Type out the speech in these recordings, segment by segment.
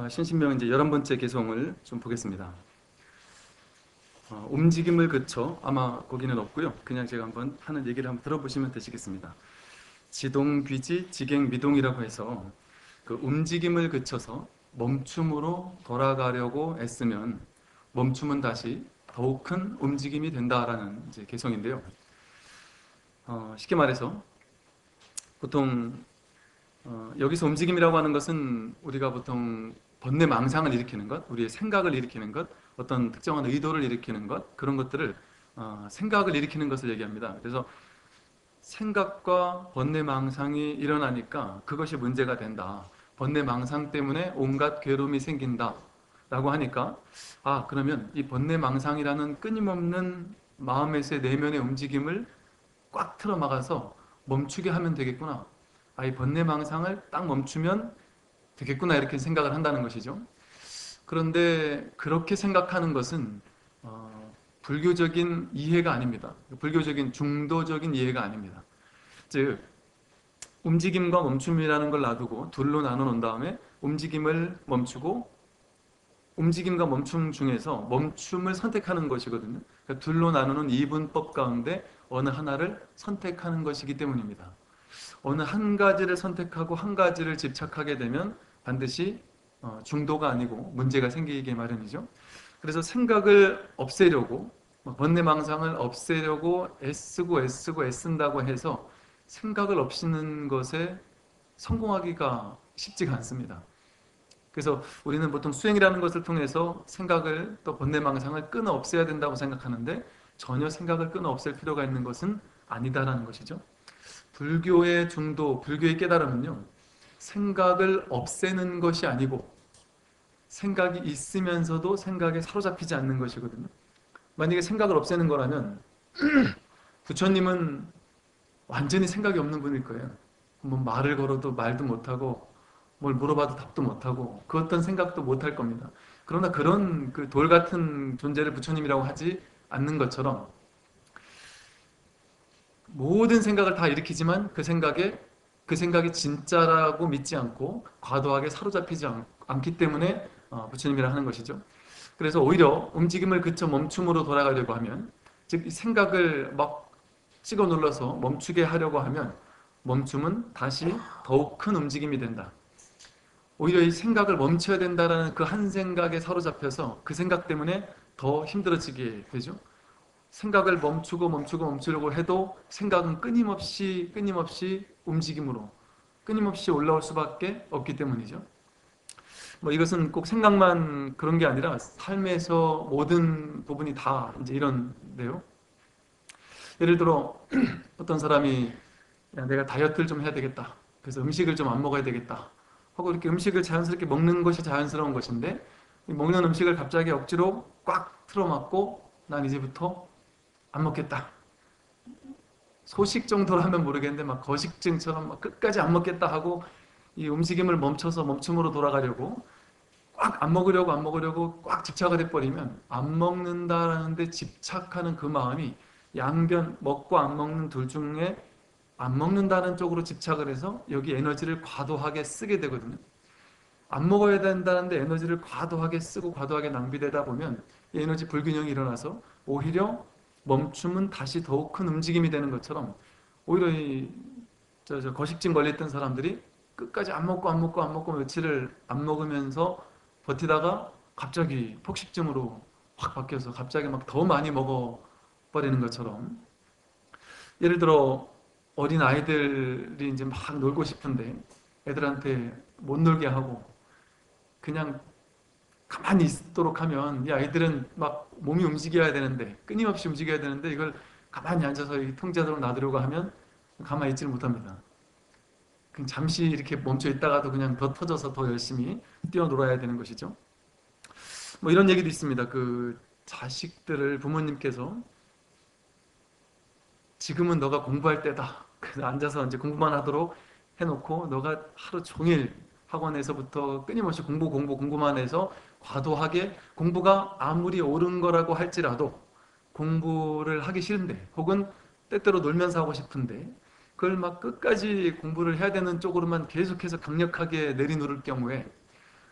신신명 이제 11번째 개송을 좀 보겠습니다. 움직임을 그쳐 아마 거기는 없고요. 그냥 제가 한번 하는 얘기를 한번 들어보시면 되시겠습니다. 지동귀지 지갱미동이라고 해서 그 움직임을 그쳐서 멈춤으로 돌아가려고 애쓰면 멈춤은 다시 더욱 큰 움직임이 된다라는 이제 개송인데요. 쉽게 말해서 보통 여기서 움직임이라고 하는 것은 우리가 보통 번뇌망상을 일으키는 것, 우리의 생각을 일으키는 것, 어떤 특정한 의도를 일으키는 것, 그런 것들을 생각을 일으키는 것을 얘기합니다. 그래서 생각과 번뇌망상이 일어나니까 그것이 문제가 된다. 번뇌망상 때문에 온갖 괴로움이 생긴다. 라고 하니까 그러면 이 번뇌망상이라는 끊임없는 마음에서의 내면의 움직임을 꽉 틀어막아서 멈추게 하면 되겠구나. 이 번뇌망상을 딱 멈추면 되겠구나 이렇게 생각을 한다는 것이죠. 그런데 그렇게 생각하는 것은 불교적인 이해가 아닙니다. 불교적인 중도적인 이해가 아닙니다. 즉 움직임과 멈춤이라는 걸 놔두고 둘로 나눠 놓은 다음에 움직임을 멈추고 움직임과 멈춤 중에서 멈춤을 선택하는 것이거든요. 그러니까 둘로 나누는 이분법 가운데 어느 하나를 선택하는 것이기 때문입니다. 어느 한 가지를 선택하고 한 가지를 집착하게 되면 반드시 중도가 아니고 문제가 생기게 마련이죠. 그래서 생각을 없애려고 번뇌망상을 없애려고 애쓰고 애쓴다고 해서 생각을 없애는 것에 성공하기가 쉽지가 않습니다. 그래서 우리는 보통 수행이라는 것을 통해서 생각을 또 번뇌망상을 끊어 없애야 된다고 생각하는데 전혀 생각을 끊어 없앨 필요가 있는 것은 아니다라는 것이죠. 불교의 중도, 불교의 깨달음은요, 생각을 없애는 것이 아니고 생각이 있으면서도 생각에 사로잡히지 않는 것이거든요. 만약에 생각을 없애는 거라면 부처님은 완전히 생각이 없는 분일 거예요. 뭐 말을 걸어도 말도 못하고 뭘 물어봐도 답도 못하고 그 어떤 생각도 못할 겁니다. 그러나 그런 그 돌 같은 존재를 부처님이라고 하지 않는 것처럼 모든 생각을 다 일으키지만 그 생각이 진짜라고 믿지 않고 과도하게 사로잡히지 않기 때문에 부처님이라 하는 것이죠. 그래서 오히려 움직임을 그쳐 멈춤으로 돌아가려고 하면, 즉 생각을 막 찍어 눌러서 멈추게 하려고 하면 멈춤은 다시 더욱 큰 움직임이 된다. 오히려 이 생각을 멈춰야 된다라는 그 한 생각에 사로잡혀서 그 생각 때문에 더 힘들어지게 되죠. 생각을 멈추려고 해도 생각은 끊임없이 움직임으로 끊임없이 올라올 수밖에 없기 때문이죠. 뭐 이것은 꼭 생각만 그런 게 아니라 삶에서 모든 부분이 다 이제 이런데요. 예를 들어 어떤 사람이 내가 다이어트를 좀 해야 되겠다. 그래서 음식을 좀 안 먹어야 되겠다. 하고 이렇게 음식을 자연스럽게 먹는 것이 자연스러운 것인데 먹는 음식을 갑자기 억지로 꽉 틀어막고 난 이제부터 안 먹겠다. 소식 정도로 하면 모르겠는데 막 거식증처럼 막 끝까지 안 먹겠다 하고 이 움직임을 멈춰서 멈춤으로 돌아가려고 꽉 안 먹으려고 꽉 집착을 해버리면 안 먹는다라는 데 집착하는 그 마음이 양변 먹고 안 먹는 둘 중에 안 먹는다는 쪽으로 집착을 해서 여기 에너지를 과도하게 쓰게 되거든요. 안 먹어야 된다는데 에너지를 과도하게 쓰고 과도하게 낭비되다 보면 이 에너지 불균형이 일어나서 오히려 멈춤은 다시 더욱 큰 움직임이 되는 것처럼 오히려 거식증 걸렸던 사람들이 끝까지 안 먹고 며칠을 안 먹으면서 버티다가 갑자기 폭식증으로 확 바뀌어서 갑자기 막 더 많이 먹어버리는 것처럼 예를 들어 어린 아이들이 이제 막 놀고 싶은데 애들한테 못 놀게 하고 그냥 가만히 있도록 하면 이 아이들은 막 몸이 움직여야 되는데 끊임없이 움직여야 되는데 이걸 가만히 앉아서 이 통제하도록 놔두려고 하면 가만히 있지를 못합니다. 그냥 잠시 이렇게 멈춰 있다가도 그냥 더 터져서 더 열심히 뛰어놀아야 되는 것이죠. 뭐 이런 얘기도 있습니다. 그 자식들을 부모님께서 지금은 너가 공부할 때다. 그래서 앉아서 이제 공부만 하도록 해놓고 너가 하루 종일 학원에서부터 끊임없이 공부만 해서 과도하게 공부가 아무리 옳은 거라고 할지라도 공부를 하기 싫은데 혹은 때때로 놀면서 하고 싶은데 그걸 막 끝까지 공부를 해야 되는 쪽으로만 계속해서 강력하게 내리누를 경우에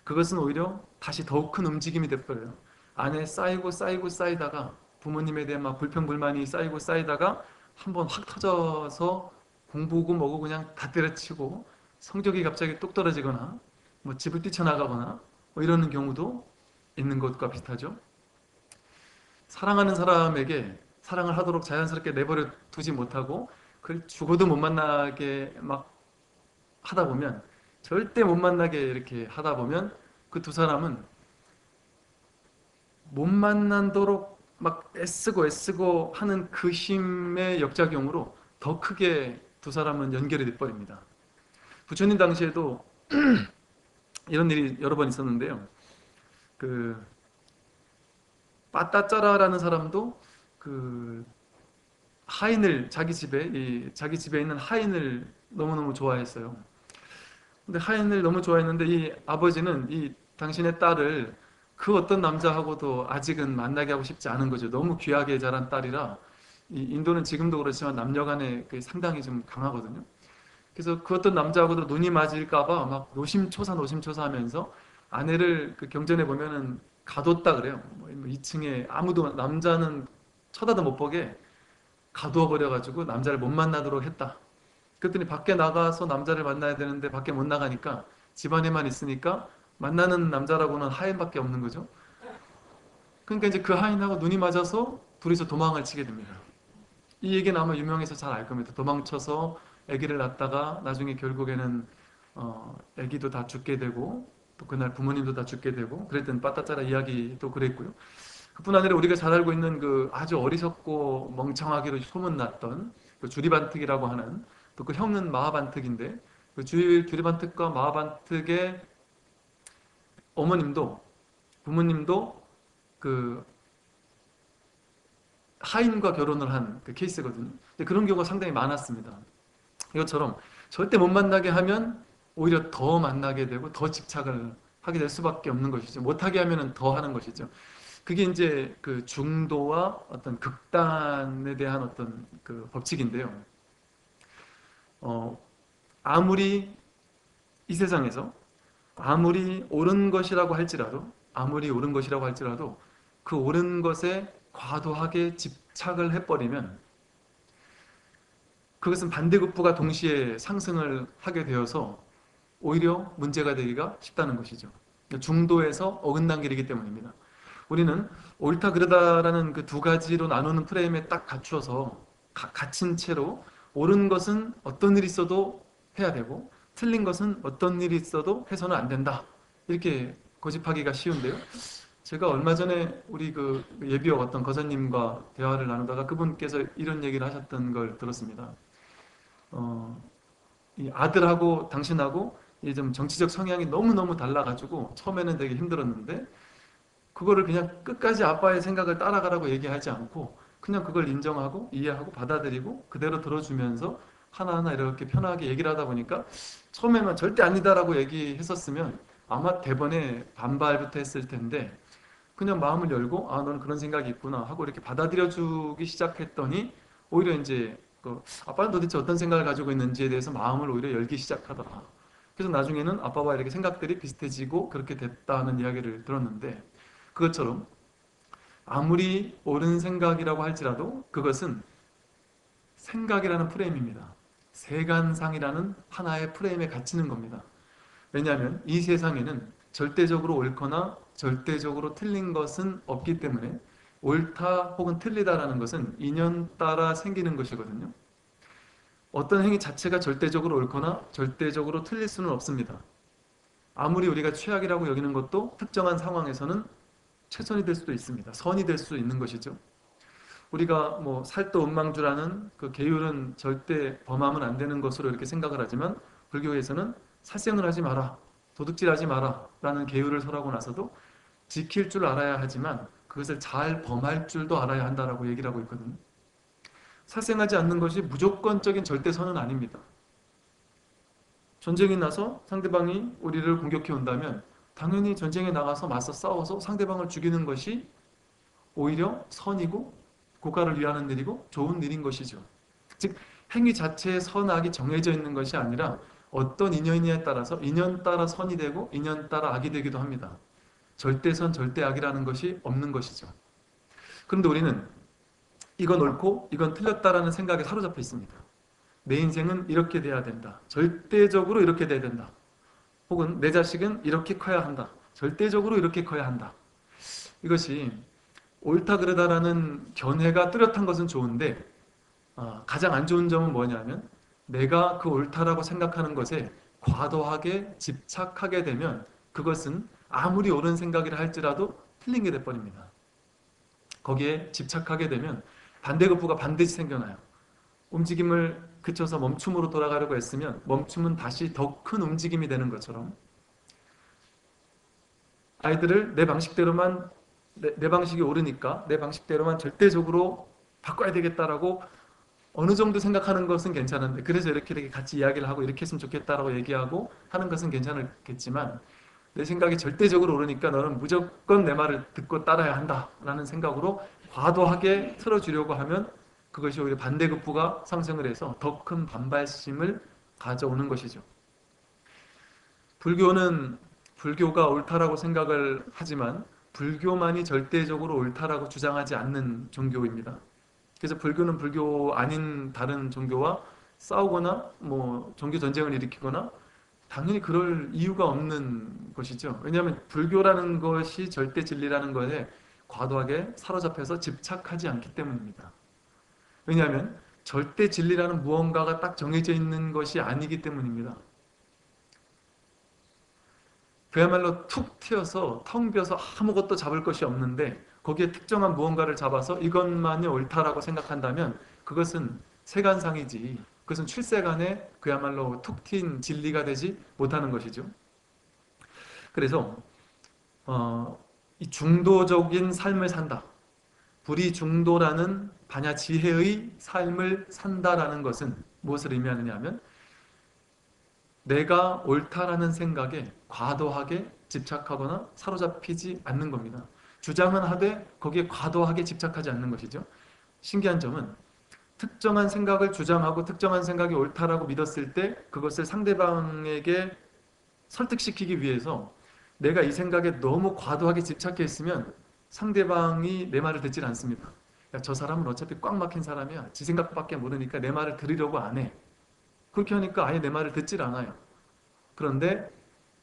그것은 오히려 다시 더욱 큰 움직임이 돼버려요. 안에 쌓이고 쌓이고 쌓이다가 부모님에 대한 막 불평불만이 쌓이고 쌓이다가 한번 확 터져서 공부고 뭐고 그냥 다 때려치고 성적이 갑자기 뚝 떨어지거나 뭐 집을 뛰쳐나가거나 뭐 이러는 경우도 있는 것과 비슷하죠. 사랑하는 사람에게 사랑을 하도록 자연스럽게 내버려 두지 못하고 그걸 죽어도 못 만나게 막 하다 보면, 절대 못 만나게 이렇게 하다 보면 그 두 사람은 못 만나도록 막 애쓰고 애쓰고 하는 그 힘의 역작용으로 더 크게 두 사람은 연결이 돼버립니다. 부처님 당시에도 이런 일이 여러 번 있었는데요. 그 빠따짜라라는 사람도 그 하인을 자기 집에 있는 하인을 너무너무 좋아했어요. 근데 하인을 너무 좋아했는데 이 아버지는 이 당신의 딸을 그 어떤 남자하고도 아직은 만나게 하고 싶지 않은 거죠. 너무 귀하게 자란 딸이라. 이 인도는 지금도 그렇지만 남녀 간에 상당히 좀 강하거든요. 그래서 그 어떤 남자하고도 눈이 맞을까봐 막 노심초사 하면서 아내를 그 경전에 보면은 가뒀다 그래요. 뭐 2층에 아무도 남자는 쳐다도 못 보게 가두어 버려가지고 남자를 못 만나도록 했다. 그랬더니 밖에 나가서 남자를 만나야 되는데 밖에 못 나가니까 집안에만 있으니까 만나는 남자라고는 하인밖에 없는 거죠. 그러니까 이제 그 하인하고 눈이 맞아서 둘이서 도망을 치게 됩니다. 이 얘기는 아마 유명해서 잘 알 겁니다. 도망쳐서 아기를 낳다가 나중에 결국에는 아기도 다 죽게 되고 또 그날 부모님도 다 죽게 되고 그랬던 빠따짜라 이야기도 그랬고요. 그뿐 아니라 우리가 잘 알고 있는 그 아주 어리석고 멍청하기로 소문났던 그 주리반특이라고 하는, 또 그 형은 마하반특인데 그 주리반특과 마하반특의 어머님도 부모님도 그 하인과 결혼을 한 그 케이스거든요. 근데 그런 경우가 상당히 많았습니다. 이것처럼 절대 못 만나게 하면 오히려 더 만나게 되고 더 집착을 하게 될 수밖에 없는 것이죠. 못하게 하면 더 하는 것이죠. 그게 이제 그 중도와 어떤 극단에 대한 어떤 그 법칙인데요. 어, 아무리 이 세상에서 아무리 옳은 것이라고 할지라도 그 옳은 것에 과도하게 집착을 해버리면 그것은 반대급부가 동시에 상승을 하게 되어서 오히려 문제가 되기가 쉽다는 것이죠. 중도에서 어긋난 길이기 때문입니다. 우리는 옳다 그르다라는 그 두 가지로 나누는 프레임에 딱 갖추어서 갇힌 채로 옳은 것은 어떤 일이 있어도 해야 되고 틀린 것은 어떤 일이 있어도 해서는 안 된다. 이렇게 고집하기가 쉬운데요. 제가 얼마 전에 우리 그 예비역 어떤 거사님과 대화를 나누다가 그분께서 이런 얘기를 하셨던 걸 들었습니다. 이 아들하고 당신하고 이 좀 정치적 성향이 너무너무 달라가지고 처음에는 되게 힘들었는데 그거를 그냥 끝까지 아빠의 생각을 따라가라고 얘기하지 않고 그냥 그걸 인정하고 이해하고 받아들이고 그대로 들어주면서 하나하나 이렇게 편하게 얘기를 하다 보니까 처음에는 절대 아니다라고 얘기했었으면 아마 대번에 반발부터 했을 텐데 그냥 마음을 열고 아 너는 그런 생각이 있구나 하고 이렇게 받아들여주기 시작했더니 오히려 이제 그 아빠는 도대체 어떤 생각을 가지고 있는지에 대해서 마음을 오히려 열기 시작하더라. 그래서 나중에는 아빠와 이렇게 생각들이 비슷해지고 그렇게 됐다는 이야기를 들었는데 그것처럼 아무리 옳은 생각이라고 할지라도 그것은 생각이라는 프레임입니다. 세간상이라는 하나의 프레임에 갇히는 겁니다. 왜냐하면 이 세상에는 절대적으로 옳거나 절대적으로 틀린 것은 없기 때문에 옳다 혹은 틀리다라는 것은 인연 따라 생기는 것이거든요. 어떤 행위 자체가 절대적으로 옳거나 절대적으로 틀릴 수는 없습니다. 아무리 우리가 최악이라고 여기는 것도 특정한 상황에서는 최선이 될 수도 있습니다. 선이 될 수 있는 것이죠. 우리가 뭐 살도음망주라는 그 계율은 절대 범하면 안 되는 것으로 이렇게 생각을 하지만 불교에서는 살생을 하지 마라, 도둑질하지 마라 라는 계율을 설하고 나서도 지킬 줄 알아야 하지만 그것을 잘 범할 줄도 알아야 한다라고 얘기를 하고 있거든요. 살생하지 않는 것이 무조건적인 절대선은 아닙니다. 전쟁이 나서 상대방이 우리를 공격해 온다면 당연히 전쟁에 나가서 맞서 싸워서 상대방을 죽이는 것이 오히려 선이고 국가를 위하는 일이고 좋은 일인 것이죠. 즉 행위 자체의 선악이 정해져 있는 것이 아니라 어떤 인연이냐에 따라서 인연 따라 선이 되고 인연 따라 악이 되기도 합니다. 절대선, 절대악이라는 것이 없는 것이죠. 그런데 우리는 이건 옳고 이건 틀렸다라는 생각에 사로잡혀 있습니다. 내 인생은 이렇게 돼야 된다. 절대적으로 이렇게 돼야 된다. 혹은 내 자식은 이렇게 커야 한다. 절대적으로 이렇게 커야 한다. 이것이 옳다 그르다라는 견해가 뚜렷한 것은 좋은데 가장 안 좋은 점은 뭐냐면 내가 그 옳다라고 생각하는 것에 과도하게 집착하게 되면 그것은 아무리 옳은 생각이라 할지라도 틀린 게 돼버립니다. 거기에 집착하게 되면 반대급부가 반드시 생겨나요. 움직임을 그쳐서 멈춤으로 돌아가려고 했으면 멈춤은 다시 더 큰 움직임이 되는 것처럼 아이들을 내 방식대로만 내 방식이 옳으니까 내 방식대로만 절대적으로 바꿔야 되겠다라고 어느 정도 생각하는 것은 괜찮은데 그래서 이렇게 같이 이야기를 하고 이렇게 했으면 좋겠다라고 얘기하고 하는 것은 괜찮겠지만 내 생각이 절대적으로 옳으니까 너는 무조건 내 말을 듣고 따라야 한다라는 생각으로 과도하게 틀어주려고 하면 그것이 오히려 반대급부가 상승을 해서 더 큰 반발심을 가져오는 것이죠. 불교가 옳다라고 생각을 하지만 불교만이 절대적으로 옳다라고 주장하지 않는 종교입니다. 그래서 불교는 불교 아닌 다른 종교와 싸우거나 뭐 종교 전쟁을 일으키거나 당연히 그럴 이유가 없는 것이죠. 왜냐하면 불교라는 것이 절대 진리라는 것에 과도하게 사로잡혀서 집착하지 않기 때문입니다. 왜냐하면 절대 진리라는 무언가가 딱 정해져 있는 것이 아니기 때문입니다. 그야말로 툭 튀어서 텅 비어서 아무것도 잡을 것이 없는데 거기에 특정한 무언가를 잡아서 이것만이 옳다라고 생각한다면 그것은 세간상이지 그것은 출세간에 그야말로 툭 튄 진리가 되지 못하는 것이죠. 그래서 이 중도적인 삶을 산다. 불이중도라는 반야지혜의 삶을 산다라는 것은 무엇을 의미하느냐 하면 내가 옳다라는 생각에 과도하게 집착하거나 사로잡히지 않는 겁니다. 주장은 하되 거기에 과도하게 집착하지 않는 것이죠. 신기한 점은 특정한 생각을 주장하고 특정한 생각이 옳다라고 믿었을 때 그것을 상대방에게 설득시키기 위해서 내가 이 생각에 너무 과도하게 집착해 있으면 상대방이 내 말을 듣질 않습니다. 야, 저 사람은 어차피 꽉 막힌 사람이야. 지 생각밖에 모르니까 내 말을 들으려고 안 해. 그렇게 하니까 아예 내 말을 듣질 않아요. 그런데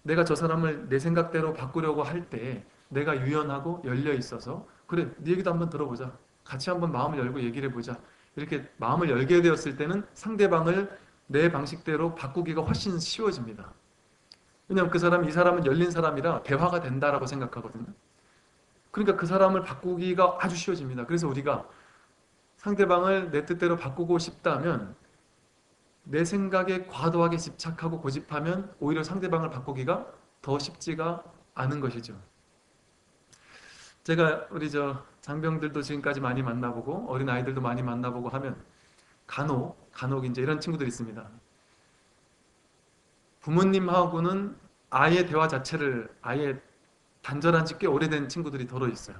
내가 저 사람을 내 생각대로 바꾸려고 할 때 내가 유연하고 열려 있어서 그래, 네 얘기도 한번 들어보자. 같이 한번 마음을 열고 얘기를 해보자. 이렇게 마음을 열게 되었을 때는 상대방을 내 방식대로 바꾸기가 훨씬 쉬워집니다. 왜냐하면 이 사람은 열린 사람이라 대화가 된다라고 생각하거든요. 그러니까 그 사람을 바꾸기가 아주 쉬워집니다. 그래서 우리가 상대방을 내 뜻대로 바꾸고 싶다면 내 생각에 과도하게 집착하고 고집하면 오히려 상대방을 바꾸기가 더 쉽지가 않은 것이죠. 제가 우리 장병들도 지금까지 많이 만나보고 어린 아이들도 많이 만나보고 하면 간혹 이제 이런 친구들이 있습니다. 부모님하고는 아예 대화 자체를 아예 단절한 지 꽤 오래된 친구들이 더러 있어요.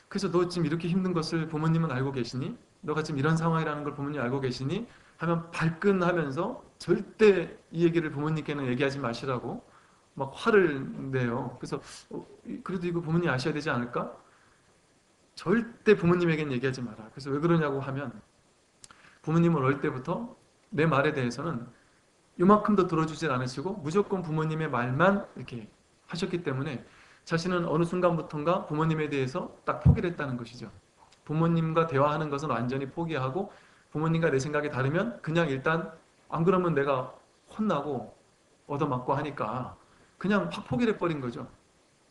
그래서 너 지금 이렇게 힘든 것을 부모님은 알고 계시니? 너가 지금 이런 상황이라는 걸 부모님이 알고 계시니? 하면 발끈하면서 절대 이 얘기를 부모님께는 얘기하지 마시라고 막 화를 내요. 그래서 그래도 이거 부모님이 아셔야 되지 않을까? 절대 부모님에게는 얘기하지 마라. 그래서 왜 그러냐고 하면 부모님은 어릴 때부터 내 말에 대해서는 요만큼도 들어주질 않으시고 무조건 부모님의 말만 이렇게 하셨기 때문에 자신은 어느 순간부터인가 부모님에 대해서 딱 포기를 했다는 것이죠. 부모님과 대화하는 것은 완전히 포기하고 부모님과 내 생각이 다르면 그냥 일단 안 그러면 내가 혼나고 얻어맞고 하니까 그냥 확 포기를 해버린 거죠.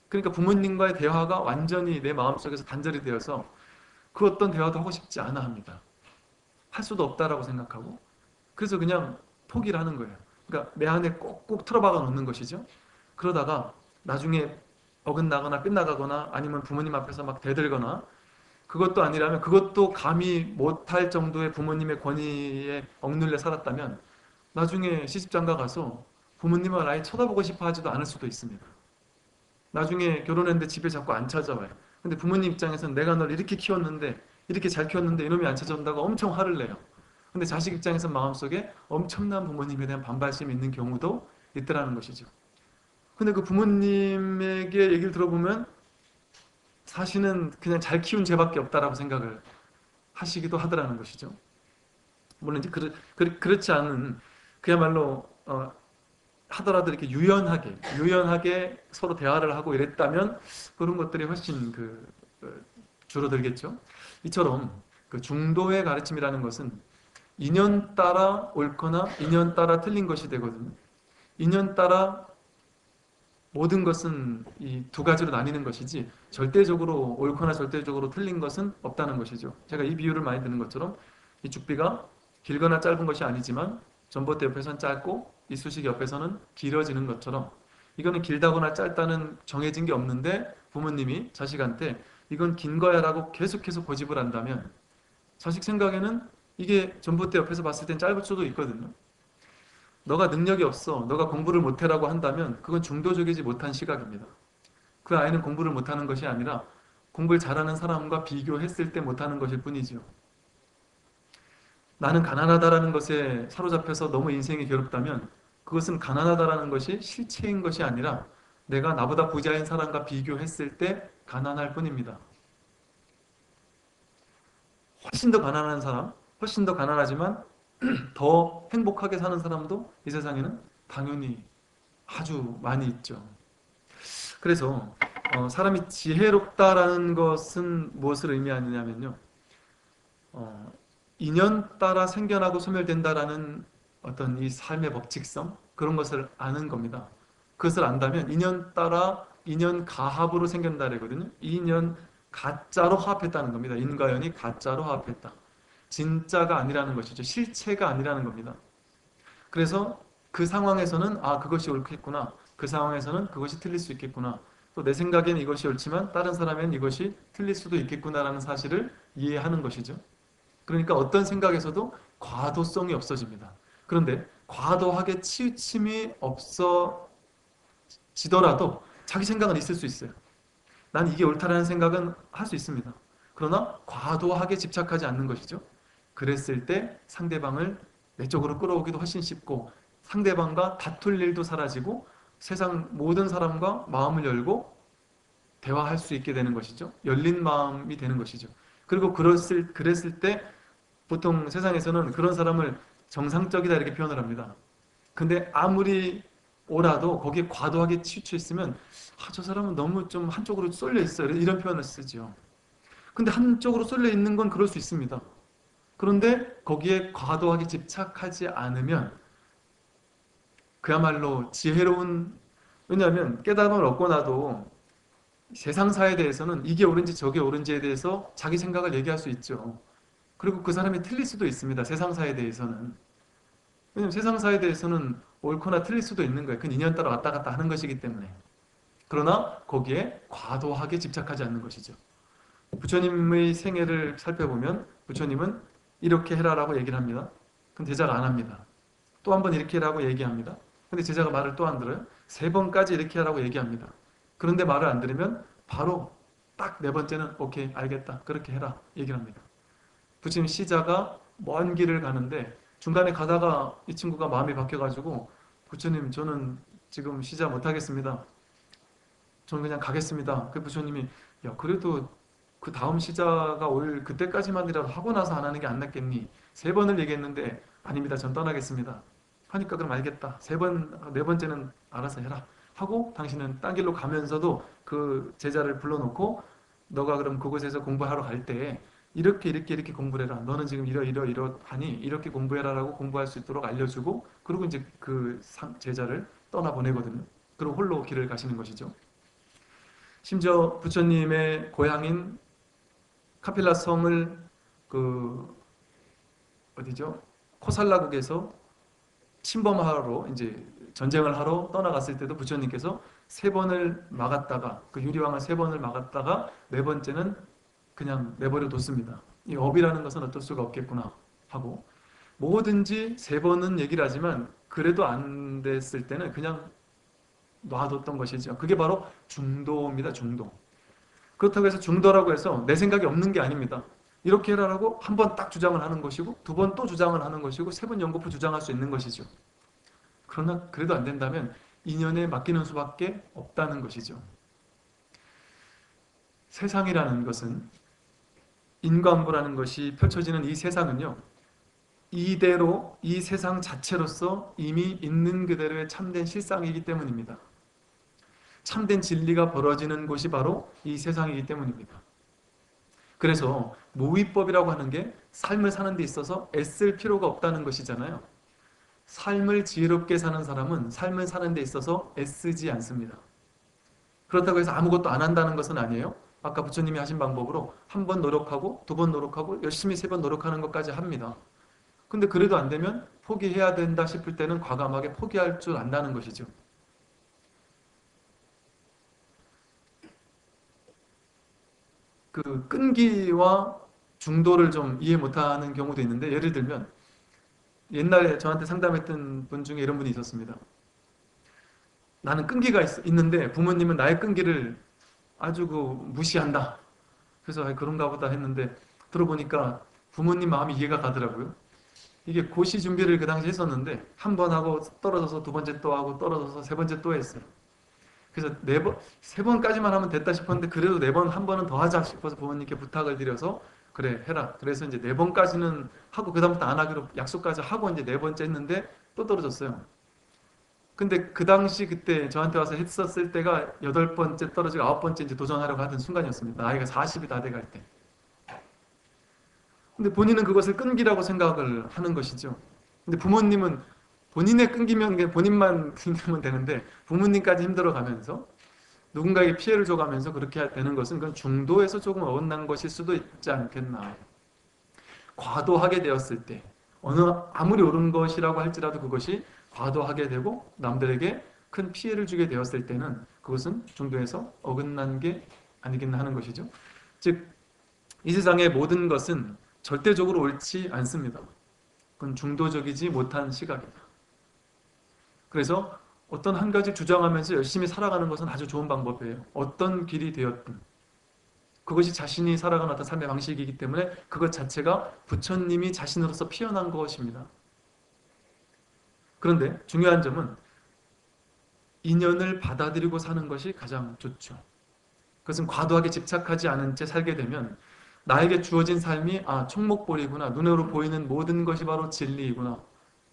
그러니까 부모님과의 대화가 완전히 내 마음속에서 단절이 되어서 그 어떤 대화도 하고 싶지 않아 합니다. 할 수도 없다라고 생각하고 그래서 그냥 포기를 하는 거예요. 그러니까 내 안에 꼭꼭 틀어박아 놓는 것이죠. 그러다가 나중에 어긋나거나 빗나가거나 아니면 부모님 앞에서 막 대들거나 그것도 아니라면 그것도 감히 못할 정도의 부모님의 권위에 억눌려 살았다면 나중에 시집장가 가서 부모님을 아예 쳐다보고 싶어 하지도 않을 수도 있습니다. 나중에 결혼했는데 집에 자꾸 안 찾아와요. 근데 부모님 입장에서는 내가 널 이렇게 키웠는데 이렇게 잘 키웠는데 이놈이 안 찾아온다고 엄청 화를 내요. 근데 자식 입장에서 마음속에 엄청난 부모님에 대한 반발심이 있는 경우도 있더라는 것이죠. 근데 그 부모님에게 얘기를 들어보면 사실은 그냥 잘 키운 죄밖에 없다라고 생각을 하시기도 하더라는 것이죠. 물론 이제 그렇지 않은 그야말로 하더라도 이렇게 유연하게 서로 대화를 하고 이랬다면 그런 것들이 훨씬 줄어들겠죠. 이처럼 그 중도의 가르침이라는 것은 인연 따라 옳거나 인연 따라 틀린 것이 되거든요. 인연 따라 모든 것은 이 두 가지로 나뉘는 것이지 절대적으로 옳거나 절대적으로 틀린 것은 없다는 것이죠. 제가 이 비유를 많이 드는 것처럼 이 죽비가 길거나 짧은 것이 아니지만 전봇대 옆에서는 짧고 이쑤시개 옆에서는 길어지는 것처럼 이거는 길다거나 짧다는 정해진 게 없는데 부모님이 자식한테 이건 긴 거야 라고 계속해서 고집을 한다면 자식 생각에는 이게 전봇대 옆에서 봤을 땐 짧을 수도 있거든요. 너가 능력이 없어, 너가 공부를 못해라고 한다면 그건 중도적이지 못한 시각입니다. 그 아이는 공부를 못하는 것이 아니라 공부를 잘하는 사람과 비교했을 때 못하는 것일 뿐이죠. 나는 가난하다라는 것에 사로잡혀서 너무 인생이 괴롭다면 그것은 가난하다라는 것이 실체인 것이 아니라 내가 나보다 부자인 사람과 비교했을 때 가난할 뿐입니다. 훨씬 더 가난한 사람, 훨씬 더 가난하지만 더 행복하게 사는 사람도 이 세상에는 당연히 아주 많이 있죠. 그래서 사람이 지혜롭다라는 것은 무엇을 의미하느냐면요. 인연 따라 생겨나고 소멸된다라는 어떤 이 삶의 법칙성 그런 것을 아는 겁니다. 그것을 안다면 인연 따라 인연 가합으로 생긴다라거든요. 인연 가짜로 화합했다는 겁니다. 인과 연이 가짜로 화합했다. 진짜가 아니라는 것이죠. 실체가 아니라는 겁니다. 그래서 그 상황에서는 그것이 옳겠구나. 그 상황에서는 그것이 틀릴 수 있겠구나. 또 내 생각엔 이것이 옳지만 다른 사람엔 이것이 틀릴 수도 있겠구나라는 사실을 이해하는 것이죠. 그러니까 어떤 생각에서도 과도성이 없어집니다. 그런데 과도하게 치우침이 없어지더라도 자기 생각은 있을 수 있어요. 난 이게 옳다라는 생각은 할 수 있습니다. 그러나 과도하게 집착하지 않는 것이죠. 그랬을 때 상대방을 내 쪽으로 끌어오기도 훨씬 쉽고 상대방과 다툴 일도 사라지고 세상 모든 사람과 마음을 열고 대화할 수 있게 되는 것이죠. 열린 마음이 되는 것이죠. 그리고 그랬을 때 보통 세상에서는 그런 사람을 정상적이다 이렇게 표현을 합니다. 근데 아무리 오라도 거기에 과도하게 치우쳐 있으면 저 사람은 너무 좀 한쪽으로 쏠려 있어요. 이런 표현을 쓰죠. 근데 한쪽으로 쏠려 있는 건 그럴 수 있습니다. 그런데 거기에 과도하게 집착하지 않으면 그야말로 지혜로운 왜냐하면 깨달음을 얻고 나도 세상사에 대해서는 이게 옳은지 저게 옳은지에 대해서 자기 생각을 얘기할 수 있죠. 그리고 그 사람이 틀릴 수도 있습니다. 세상사에 대해서는. 왜냐하면 세상사에 대해서는 옳거나 틀릴 수도 있는 거예요. 그 인연 따라 왔다 갔다 하는 것이기 때문에. 그러나 거기에 과도하게 집착하지 않는 것이죠. 부처님의 생애를 살펴보면 부처님은 이렇게 해라라고 얘기를 합니다. 그럼 제자가 안 합니다. 또 한 번 이렇게 해라고 얘기합니다. 근데 제자가 말을 또 안 들어요. 세 번까지 이렇게 하라고 얘기합니다. 그런데 말을 안 들으면 바로 딱 네 번째는 오케이 알겠다 그렇게 해라 얘기를 합니다. 부처님 시자가 먼 길을 가는데 중간에 가다가 이 친구가 마음이 바뀌어가지고 부처님 저는 지금 시자 못하겠습니다. 저는 그냥 가겠습니다. 그 부처님이 야 그래도 그 다음 시자가 올 그때까지만이라도 하고 나서 안 하는 게 안 낫겠니? 세 번을 얘기했는데 아닙니다. 전 떠나겠습니다. 하니까 그럼 알겠다. 세 번, 네 번째는 알아서 해라. 하고 당신은 딴 길로 가면서도 그 제자를 불러놓고 너가 그럼 그곳에서 공부하러 갈 때 이렇게 공부를 해라. 너는 지금 이러하니 이렇게 공부해라라고 공부할 수 있도록 알려주고 그리고 이제 그 제자를 떠나보내거든요. 그리고 홀로 길을 가시는 것이죠. 심지어 부처님의 고향인 카필라 성을 어디죠? 코살라국에서 침범하러 이제 전쟁을 하러 떠나갔을 때도 부처님께서 세 번을 막았다가 그 유리왕을 세 번을 막았다가 네 번째는 그냥 내버려 뒀습니다. 이 업이라는 것은 어쩔 수가 없겠구나 하고 뭐든지 세 번은 얘기를 하지만 그래도 안 됐을 때는 그냥 놔뒀던 것이죠. 그게 바로 중도입니다. 중도. 그렇다고 해서 중도라고 해서 내 생각이 없는 게 아닙니다. 이렇게 해라라고 한 번 딱 주장을 하는 것이고 두 번 또 주장을 하는 것이고 세 번 연거푸 주장할 수 있는 것이죠. 그러나 그래도 안 된다면 인연에 맡기는 수밖에 없다는 것이죠. 세상이라는 것은 인과응보라는 것이 펼쳐지는 이 세상은요. 이대로 이 세상 자체로서 이미 있는 그대로의 참된 실상이기 때문입니다. 참된 진리가 벌어지는 곳이 바로 이 세상이기 때문입니다. 그래서 모의법이라고 하는 게 삶을 사는 데 있어서 애쓸 필요가 없다는 것이잖아요. 삶을 지혜롭게 사는 사람은 삶을 사는 데 있어서 애쓰지 않습니다. 그렇다고 해서 아무것도 안 한다는 것은 아니에요. 아까 부처님이 하신 방법으로 한 번 노력하고 두 번 노력하고 열심히 세 번 노력하는 것까지 합니다. 근데 그래도 안 되면 포기해야 된다 싶을 때는 과감하게 포기할 줄 안다는 것이죠. 그 끈기와 중도를 좀 이해 못하는 경우도 있는데 예를 들면 옛날에 저한테 상담했던 분 중에 이런 분이 있었습니다. 나는 끈기가 있는데 부모님은 나의 끈기를 아주 무시한다. 그래서 그런가 보다 했는데 들어보니까 부모님 마음이 이해가 가더라고요. 이게 고시 준비를 그 당시 했었는데 한 번 하고 떨어져서 두 번째 또 하고 떨어져서 세 번째 또 했어요. 그래서 네 번, 세 번까지만 하면 됐다 싶었는데 그래도 네 번, 한 번은 더 하자 싶어서 부모님께 부탁을 드려서 그래 해라. 그래서 이제 네 번까지는 하고 그다음부터 안 하기로 약속까지 하고 이제 네 번째 했는데 또 떨어졌어요. 근데 그 당시 그때 저한테 와서 했었을 때가 여덟 번째 떨어지고 아홉 번째 이제 도전하려고 하던 순간이었습니다. 나이가 40이 다 돼갈 때. 근데 본인은 그것을 끈기라고 생각을 하는 것이죠. 근데 부모님은 본인의 끈기면 그냥 본인만 힘들면 되는데 부모님까지 힘들어가면서 누군가에게 피해를 줘가면서 그렇게 되는 것은 그건 중도에서 조금 어긋난 것일 수도 있지 않겠나. 과도하게 되었을 때 아무리 옳은 것이라고 할지라도 그것이 과도하게 되고 남들에게 큰 피해를 주게 되었을 때는 그것은 중도에서 어긋난 게 아니겠나 하는 것이죠. 즉, 이 세상의 모든 것은 절대적으로 옳지 않습니다. 그건 중도적이지 못한 시각이다. 그래서 어떤 한 가지 주장하면서 열심히 살아가는 것은 아주 좋은 방법이에요. 어떤 길이 되었든. 그것이 자신이 살아가는 어떤 삶의 방식이기 때문에 그것 자체가 부처님이 자신으로서 피어난 것입니다. 그런데 중요한 점은 인연을 받아들이고 사는 것이 가장 좋죠. 그것은 과도하게 집착하지 않은 채 살게 되면 나에게 주어진 삶이 총목볼이구나. 눈으로 보이는 모든 것이 바로 진리이구나.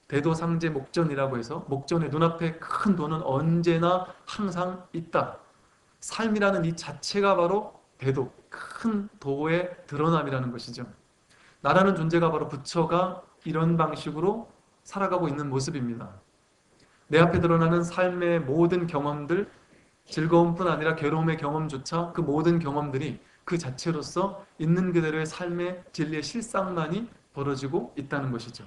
대도상제 목전이라고 해서 목전에 눈앞에 큰 도는 언제나 항상 있다. 삶이라는 이 자체가 바로 대도, 큰 도의 드러남이라는 것이죠. 나라는 존재가 바로 부처가 이런 방식으로 살아가고 있는 모습입니다. 내 앞에 드러나는 삶의 모든 경험들, 즐거움뿐 아니라 괴로움의 경험조차 그 모든 경험들이 그 자체로서 있는 그대로의 삶의 진리의 실상만이 벌어지고 있다는 것이죠.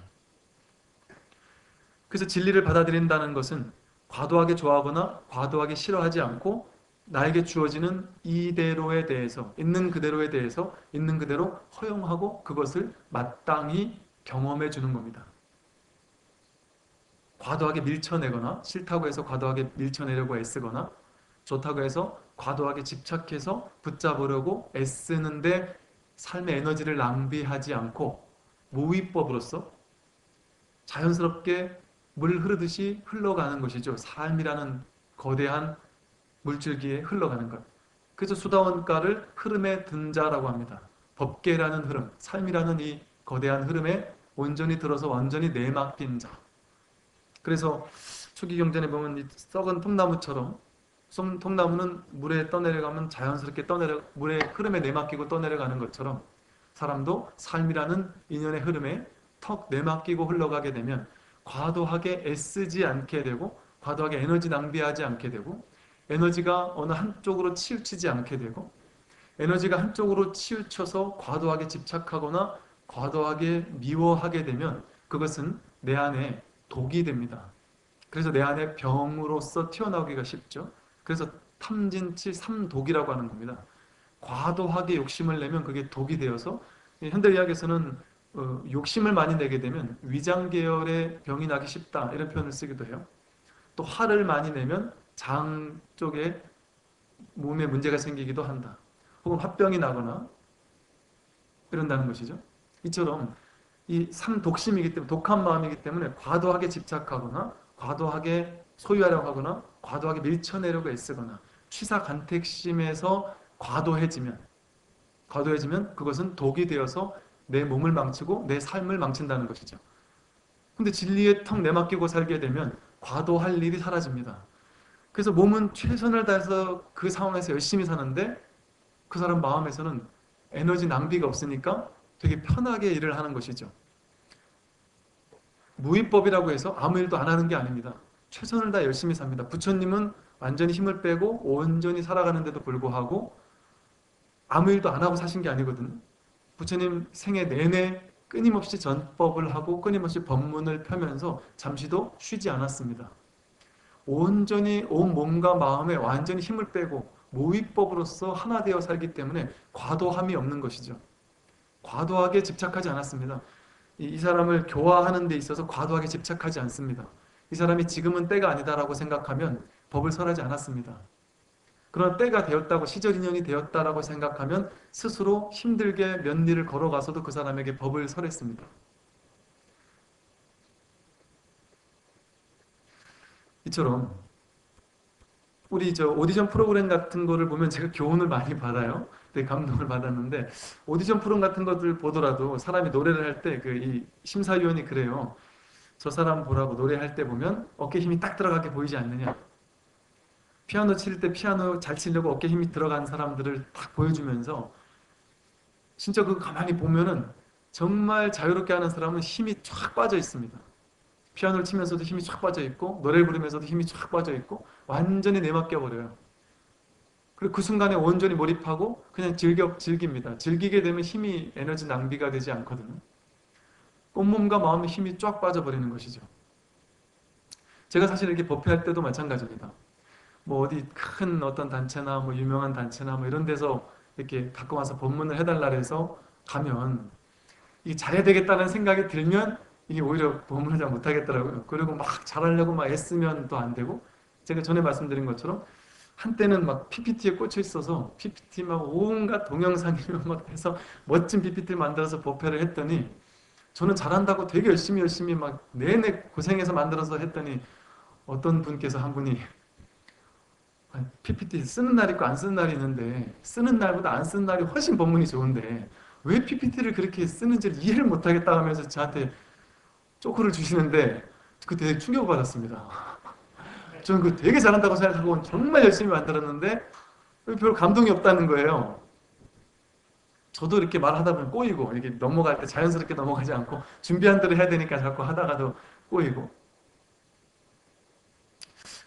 그래서 진리를 받아들인다는 것은 과도하게 좋아하거나 과도하게 싫어하지 않고 나에게 주어지는 이대로에 대해서, 있는 그대로에 대해서 있는 그대로 허용하고 그것을 마땅히 경험해 주는 겁니다. 과도하게 밀쳐내거나 싫다고 해서 과도하게 밀쳐내려고 애쓰거나 좋다고 해서 과도하게 집착해서 붙잡으려고 애쓰는데 삶의 에너지를 낭비하지 않고 모의법으로서 자연스럽게 물 흐르듯이 흘러가는 것이죠. 삶이라는 거대한 물줄기에 흘러가는 것. 그래서 수다원가를 흐름에 든 자라고 합니다. 법계라는 흐름, 삶이라는 이 거대한 흐름에 온전히 들어서 완전히 내맡긴 자. 그래서 초기 경전에 보면 이 썩은 통나무처럼 통나무는 물에 떠내려가면 자연스럽게 물의 흐름에 내맡기고 떠내려가는 것처럼 사람도 삶이라는 인연의 흐름에 턱 내맡기고 흘러가게 되면 과도하게 애쓰지 않게 되고 과도하게 에너지 낭비하지 않게 되고 에너지가 어느 한쪽으로 치우치지 않게 되고 에너지가 한쪽으로 치우쳐서 과도하게 집착하거나 과도하게 미워하게 되면 그것은 내 안에 독이 됩니다. 그래서 내 안에 병으로서 튀어나오기가 쉽죠. 그래서 탐진치 삼독이라고 하는 겁니다. 과도하게 욕심을 내면 그게 독이 되어서 현대의학에서는 욕심을 많이 내게 되면 위장 계열의 병이 나기 쉽다 이런 표현을 쓰기도 해요. 또 화를 많이 내면 장 쪽에 몸에 문제가 생기기도 한다. 혹은 화병이 나거나 이런다는 것이죠. 이처럼 이 삼독심이기 때문에, 독한 마음이기 때문에 과도하게 집착하거나 과도하게 소유하려고 하거나 과도하게 밀쳐내려고 애쓰거나 취사간택심에서 과도해지면 그것은 독이 되어서 내 몸을 망치고 내 삶을 망친다는 것이죠. 근데 진리에 턱 내맡기고 살게 되면 과도할 일이 사라집니다. 그래서 몸은 최선을 다해서 그 상황에서 열심히 사는데 그 사람 마음에서는 에너지 낭비가 없으니까 되게 편하게 일을 하는 것이죠. 무위법이라고 해서 아무 일도 안 하는 게 아닙니다. 최선을 다해 열심히 삽니다. 부처님은 완전히 힘을 빼고 온전히 살아가는데도 불구하고 아무 일도 안 하고 사신 게 아니거든요. 부처님 생애 내내 끊임없이 전법을 하고 끊임없이 법문을 펴면서 잠시도 쉬지 않았습니다. 온전히 온 몸과 마음에 완전히 힘을 빼고 무위법으로서 하나 되어 살기 때문에 과도함이 없는 것이죠. 과도하게 집착하지 않았습니다. 이 사람을 교화하는 데 있어서 과도하게 집착하지 않습니다. 이 사람이 지금은 때가 아니다라고 생각하면 법을 설하지 않았습니다. 그러나 때가 되었다고, 시절 인연이 되었다라고 생각하면 스스로 힘들게 몇 리를 걸어가서도 그 사람에게 법을 설했습니다. 이처럼 우리 저 오디션 프로그램 같은 거를 보면 제가 교훈을 많이 받아요. 되게 감동을 받았는데, 오디션 프로그램 같은 것들 보더라도 사람이 노래를 할 때 그 이 심사위원이 그래요. 저 사람 보라고 노래할 때 보면 어깨 힘이 딱 들어가게 보이지 않느냐. 피아노 칠 때 피아노 잘 치려고 어깨 힘이 들어간 사람들을 딱 보여주면서 진짜 그거 가만히 보면은 정말 자유롭게 하는 사람은 힘이 쫙 빠져 있습니다. 피아노를 치면서도 힘이 쫙 빠져 있고 노래를 부르면서도 힘이 쫙 빠져 있고 완전히 내맡겨 버려요. 그리고 그 순간에 온전히 몰입하고 그냥 즐깁니다. 즐기게 되면 힘이 에너지 낭비가 되지 않거든요. 온몸과 마음의 힘이 쫙 빠져버리는 것이죠. 제가 사실 이렇게 법회할 때도 마찬가지입니다. 뭐 어디 큰 어떤 단체나 뭐 유명한 단체나 뭐 이런 데서 이렇게 갖고 와서 법문을 해달라 해서 가면 이게 잘해야 되겠다는 생각이 들면 이게 오히려 법문을 잘 못하겠더라고요. 그리고 막 잘하려고 막 애쓰면 또 안 되고, 제가 전에 말씀드린 것처럼 한때는 막 PPT에 꽂혀 있어서 PPT 막 온갖 동영상이면 막 해서 멋진 PPT를 만들어서 법회를 했더니 저는 잘한다고 되게 열심히 막 내내 고생해서 만들어서 했더니 어떤 분께서 한 분이 PPT 쓰는 날 있고 안 쓰는 날이 있는데 쓰는 날보다 안 쓰는 날이 훨씬 법문이 좋은데 왜 PPT를 그렇게 쓰는지를 이해를 못하겠다 하면서 저한테 쪼크를 주시는데 그 되게 충격을 받았습니다. 저는 그 되게 잘한다고 생각하고 정말 열심히 만들었는데 별 감동이 없다는 거예요. 저도 이렇게 말하다 보면 꼬이고 이렇게 넘어갈 때 자연스럽게 넘어가지 않고 준비한 대로 해야 되니까 자꾸 하다가도 꼬이고.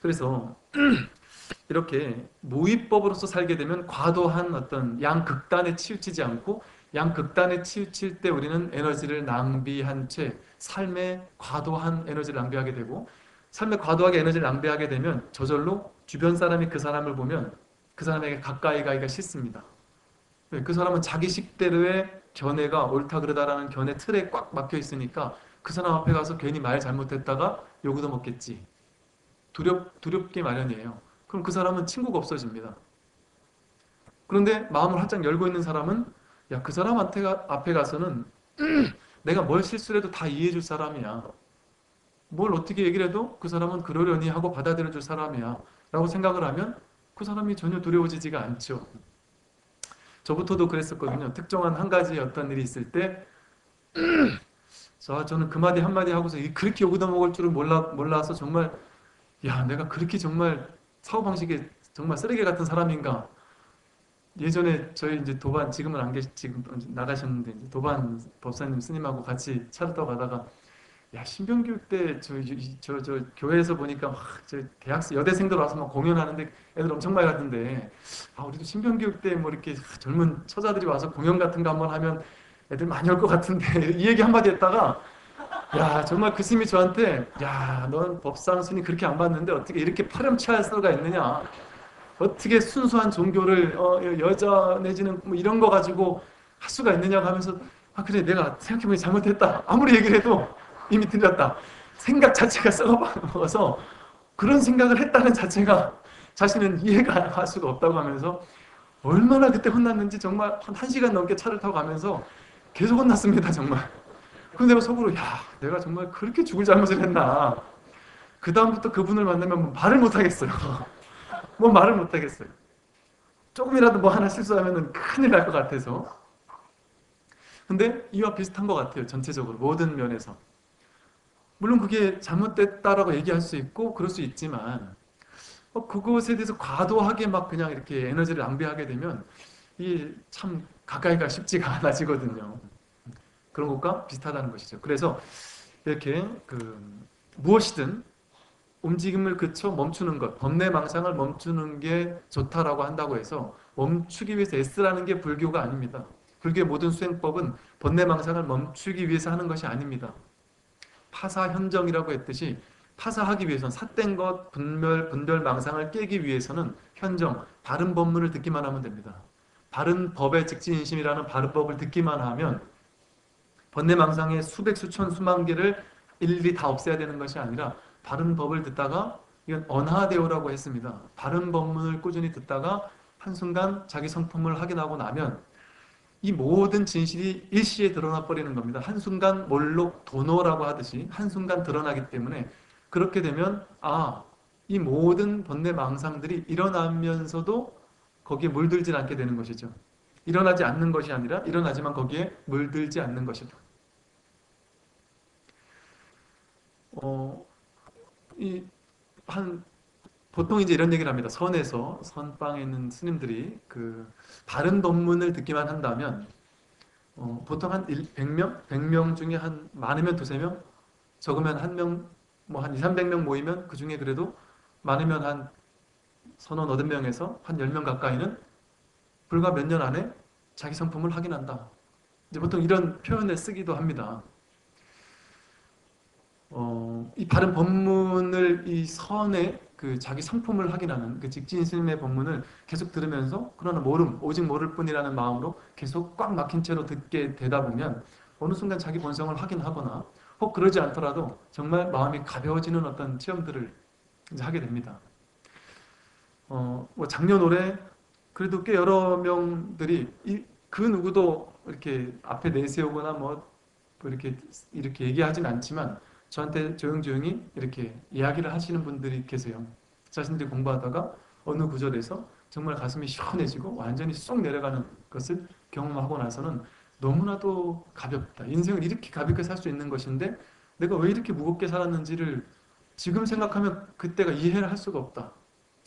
그래서 이렇게 무위법으로서 살게 되면 과도한 어떤 양극단에 치우치지 않고 양극단에 치우칠 때 우리는 에너지를 낭비한 채 삶에 과도한 에너지를 낭비하게 되고, 삶에 과도하게 에너지를 낭비하게 되면 저절로 주변 사람이 그 사람을 보면 그 사람에게 가까이 가기가 싫습니다. 그 사람은 자기 식대로의 견해가 옳다 그러다라는 견해 틀에 꽉 막혀 있으니까 그 사람 앞에 가서 괜히 말 잘못했다가 욕도 먹겠지. 두렵게 마련이에요. 그럼 그 사람은 친구가 없어집니다. 그런데 마음을 활짝 열고 있는 사람은 야, 그 사람한테 앞에 가서는 내가 뭘 실수를 해도 다 이해해 줄 사람이야. 뭘 어떻게 얘기를 해도 그 사람은 그러려니 하고 받아들여 줄 사람이야. 라고 생각을 하면 그 사람이 전혀 두려워지지가 않죠. 저부터도 그랬었거든요. 특정한 한 가지 어떤 일이 있을 때 저는 그 마디 한마디 하고서 그렇게 욕을 먹을 줄은 몰라서 정말 야, 내가 그렇게 정말 사고방식이 정말 쓰레기 같은 사람인가. 예전에 저희 이제 도반, 지금은 안 계시, 지금 나가셨는데, 이제 도반 법사님 스님하고 같이 차를 타고 가다가, 야, 신병교육 때 저 교회에서 보니까 막 저 대학생, 여대생들 와서 막 공연하는데 애들 엄청 많이 갔던데, 아, 우리도 신병교육 때 뭐 이렇게 젊은 처자들이 와서 공연 같은 거 한번 하면 애들 많이 올 것 같은데, 이 얘기 한마디 했다가, 야, 정말 그 스님이 저한테 야, 넌 법상 스님 그렇게 안 봤는데 어떻게 이렇게 파렴치할 수가 있느냐, 어떻게 순수한 종교를 여자 내지는 뭐 이런 거 가지고 할 수가 있느냐고 하면서 아, 그래, 내가 생각해보니 잘못했다, 아무리 얘기를 해도 이미 틀렸다, 생각 자체가 썩어먹어서 그런 생각을 했다는 자체가 자신은 이해가 할 수가 없다고 하면서 얼마나 그때 혼났는지 정말 한 1시간 넘게 차를 타고 가면서 계속 혼났습니다, 정말. 근데 내가 속으로, 야, 내가 정말 그렇게 죽을 잘못을 했나. 그 다음부터 그분을 만나면 뭐 말을 못 하겠어요. 뭐 말을 못 하겠어요. 조금이라도 뭐 하나 실수하면 큰일 날 것 같아서. 근데 이와 비슷한 것 같아요, 전체적으로 모든 면에서. 물론 그게 잘못됐다라고 얘기할 수 있고 그럴 수 있지만 그것에 대해서 과도하게 막 그냥 이렇게 에너지를 낭비하게 되면 이게 참 가까이가 쉽지가 않아지거든요. 그런 것과 비슷하다는 것이죠. 그래서 이렇게 무엇이든 움직임을 그쳐 멈추는 것, 번뇌망상을 멈추는 게 좋다라고 한다고 해서 멈추기 위해서 애쓰라는 게 불교가 아닙니다. 불교의 모든 수행법은 번뇌망상을 멈추기 위해서 하는 것이 아닙니다. 파사현정이라고 했듯이 파사하기 위해서는 삿된 것, 분별망상을 깨기 위해서는 현정, 바른 법문을 듣기만 하면 됩니다. 바른 법의 직진인심이라는 바른 법을 듣기만 하면 번뇌망상의 수백, 수천, 수만 개를 일일이 다 없애야 되는 것이 아니라 바른 법을 듣다가 이건 언하대오라고 했습니다. 바른 법문을 꾸준히 듣다가 한순간 자기 성품을 확인하고 나면 이 모든 진실이 일시에 드러나 버리는 겁니다. 한순간 몰록 도노라고 하듯이 한순간 드러나기 때문에 그렇게 되면 이 모든 번뇌망상들이 일어나면서도 거기에 물들지 않게 되는 것이죠. 일어나지 않는 것이 아니라 일어나지만 거기에 물들지 않는 것이다. 어, 이, 한, 보통 이제 이런 얘기를 합니다. 선에서, 선방에 있는 스님들이 바른 법문을 듣기만 한다면, 보통 한 100명? 100명 중에 한, 많으면 두세 명? 적으면 한 명, 뭐 한 2, 300명 모이면 그 중에 그래도 많으면 한 서너, 너댓 명에서 한 10명 가까이는 불과 몇 년 안에 자기 성품을 확인한다. 이제 보통 이런 표현을 쓰기도 합니다. 이 바른 법문을 이 선의 자기 성품을 확인하는 직진 스님의 법문을 계속 들으면서 그러나 오직 모를 뿐이라는 마음으로 계속 꽉 막힌 채로 듣게 되다 보면 어느 순간 자기 본성을 확인하거나 혹 그러지 않더라도 정말 마음이 가벼워지는 어떤 체험들을 이제 하게 됩니다. 뭐 작년 올해 그래도 꽤 여러 명들이 그 누구도 이렇게 앞에 내세우거나 뭐 이렇게 얘기하진 않지만 저한테 조용조용히 이렇게 이야기를 하시는 분들이 계세요. 자신들이 공부하다가 어느 구절에서 정말 가슴이 시원해지고 완전히 쏙 내려가는 것을 경험하고 나서는 너무나도 가볍다. 인생을 이렇게 가볍게 살 수 있는 것인데 내가 왜 이렇게 무겁게 살았는지를 지금 생각하면 그때가 이해를 할 수가 없다.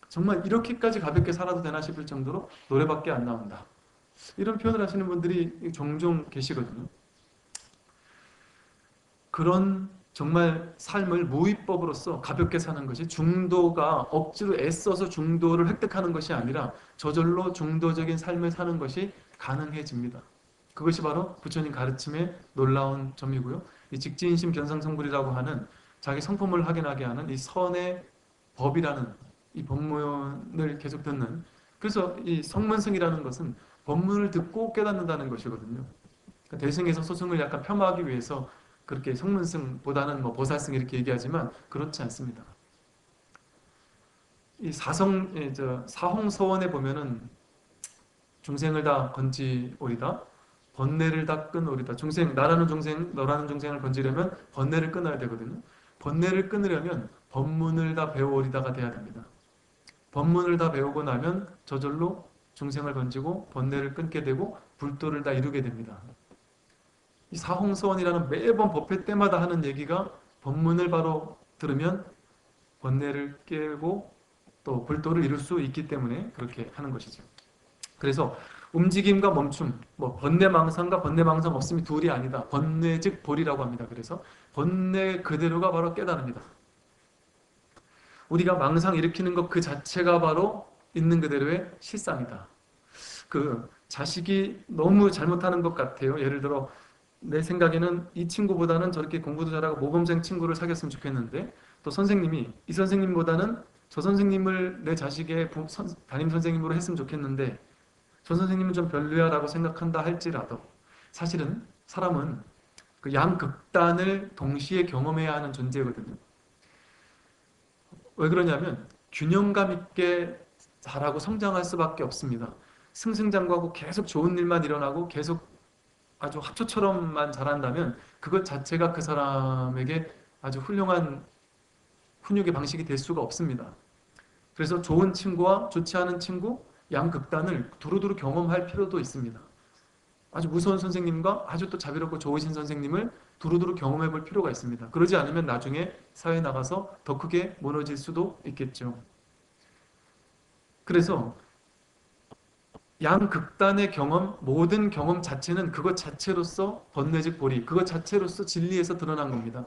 정말 이렇게까지 가볍게 살아도 되나 싶을 정도로 노래밖에 안 나온다. 이런 표현을 하시는 분들이 종종 계시거든요. 그런 정말 삶을 무위법으로서 가볍게 사는 것이 중도가 억지로 애써서 중도를 획득하는 것이 아니라 저절로 중도적인 삶을 사는 것이 가능해집니다. 그것이 바로 부처님 가르침의 놀라운 점이고요. 이 직지인심 견성성불이라고 하는 자기 성품을 확인하게 하는 이 선의 법이라는 이 법문을 계속 듣는, 그래서 이 성문승이라는 것은 법문을 듣고 깨닫는다는 것이거든요. 그러니까 대승에서 소승을 약간 폄하하기 위해서 그렇게 성문승보다는 뭐 보살승 이렇게 얘기하지만 그렇지 않습니다. 이 사홍서원에 보면은 중생을 다 건지오리다, 번뇌를 다 끊으리다. 나라는 중생, 너라는 중생을 건지려면 번뇌를 끊어야 되거든요. 번뇌를 끊으려면 법문을 다 배워오리다가 돼야 됩니다. 법문을 다 배우고 나면 저절로 중생을 건지고 번뇌를 끊게 되고 불도를 다 이루게 됩니다. 이 사홍서원이라는 매번 법회 때마다 하는 얘기가 법문을 바로 들으면 번뇌를 깨고 또 불도를 이룰 수 있기 때문에 그렇게 하는 것이죠. 그래서 움직임과 멈춤, 뭐 번뇌망상과 번뇌망상 없음이 둘이 아니다. 번뇌 즉 볼이라고 합니다. 그래서 번뇌 그대로가 바로 깨달음이다. 우리가 망상 일으키는 것 그 자체가 바로 있는 그대로의 실상이다. 자식이 너무 잘못하는 것 같아요. 예를 들어 내 생각에는 이 친구보다는 저렇게 공부도 잘하고 모범생 친구를 사귀었으면 좋겠는데 또 선생님이 이 선생님보다는 저 선생님을 내 자식의 담임 선생님으로 했으면 좋겠는데 저 선생님은 좀 별로야 라고 생각한다 할지라도 사실은 사람은 그 양극단을 동시에 경험해야 하는 존재거든요. 왜 그러냐면 균형감 있게 자라고 성장할 수밖에 없습니다. 승승장구하고 계속 좋은 일만 일어나고 계속 아주 합초처럼만 자란다면 그것 자체가 그 사람에게 아주 훌륭한 훈육의 방식이 될 수가 없습니다. 그래서 좋은 친구와 좋지 않은 친구, 양극단을 두루두루 경험할 필요도 있습니다. 아주 무서운 선생님과 아주 또 자비롭고 좋으신 선생님을 두루두루 경험해 볼 필요가 있습니다. 그러지 않으면 나중에 사회에 나가서 더 크게 무너질 수도 있겠죠. 그래서 양극단의 경험, 모든 경험 자체는 그것 자체로서 번뇌직 보리, 그것 자체로서 진리에서 드러난 겁니다.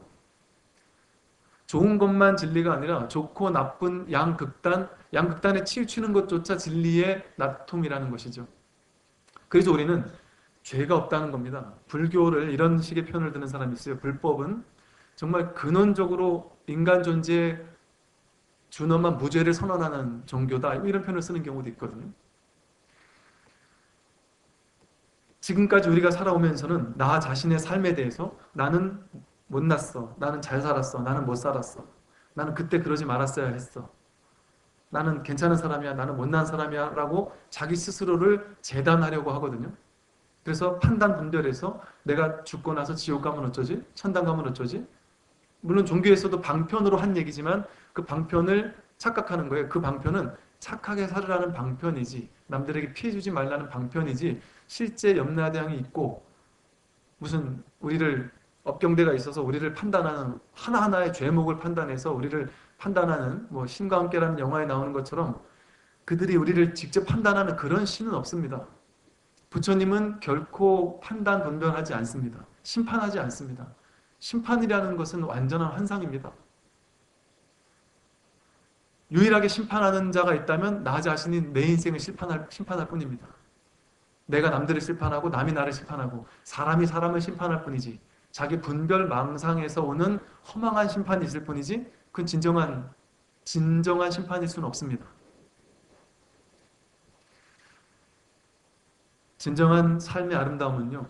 좋은 것만 진리가 아니라 좋고 나쁜 양극단에 치우치는 것조차 진리의 나툼이라는 것이죠. 그래서 우리는 죄가 없다는 겁니다. 불교를 이런 식의 표현을 드는 사람이 있어요. 불법은 정말 근원적으로 인간 존재에 준엄한 무죄를 선언하는 종교다. 이런 표현을 쓰는 경우도 있거든요. 지금까지 우리가 살아오면서는 나 자신의 삶에 대해서 나는 못났어. 나는 잘 살았어. 나는 못 살았어. 나는 그때 그러지 말았어야 했어. 나는 괜찮은 사람이야. 나는 못난 사람이야. 라고 자기 스스로를 재단하려고 하거든요. 그래서 판단 분별해서 내가 죽고 나서 지옥 가면 어쩌지? 천당 가면 어쩌지? 물론 종교에서도 방편으로 한 얘기지만 그 방편을 착각하는 거예요. 그 방편은 착하게 살으라는 방편이지 남들에게 피해주지 말라는 방편이지 실제 염라대왕이 있고 무슨 우리를 업경대가 있어서 우리를 판단하는 하나하나의 죄목을 판단해서 우리를 판단하는 뭐 신과 함께라는 영화에 나오는 것처럼 그들이 우리를 직접 판단하는 그런 신은 없습니다. 부처님은 결코 판단 분별하지 않습니다. 심판하지 않습니다. 심판이라는 것은 완전한 환상입니다. 유일하게 심판하는 자가 있다면 나 자신이 내 인생을 심판할 뿐입니다. 내가 남들을 심판하고 남이 나를 심판하고 사람이 사람을 심판할 뿐이지 자기 분별 망상에서 오는 허망한 심판이 있을 뿐이지 그건 진정한 심판일 수는 없습니다. 진정한 삶의 아름다움은요.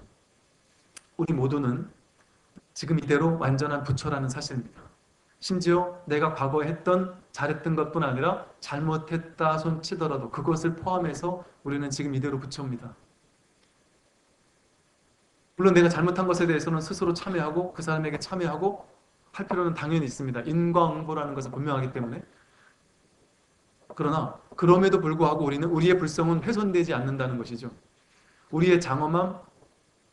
우리 모두는 지금 이대로 완전한 부처라는 사실입니다. 심지어 내가 과거에 했던 잘했던 것뿐 아니라 잘못했다 손치더라도 그것을 포함해서 우리는 지금 이대로 부처입니다. 물론 내가 잘못한 것에 대해서는 스스로 참여하고 그 사람에게 참여하고 할 필요는 당연히 있습니다. 인과응보라는 것은 분명하기 때문에. 그러나 그럼에도 불구하고 우리는 우리의 불성은 훼손되지 않는다는 것이죠. 우리의 장엄함,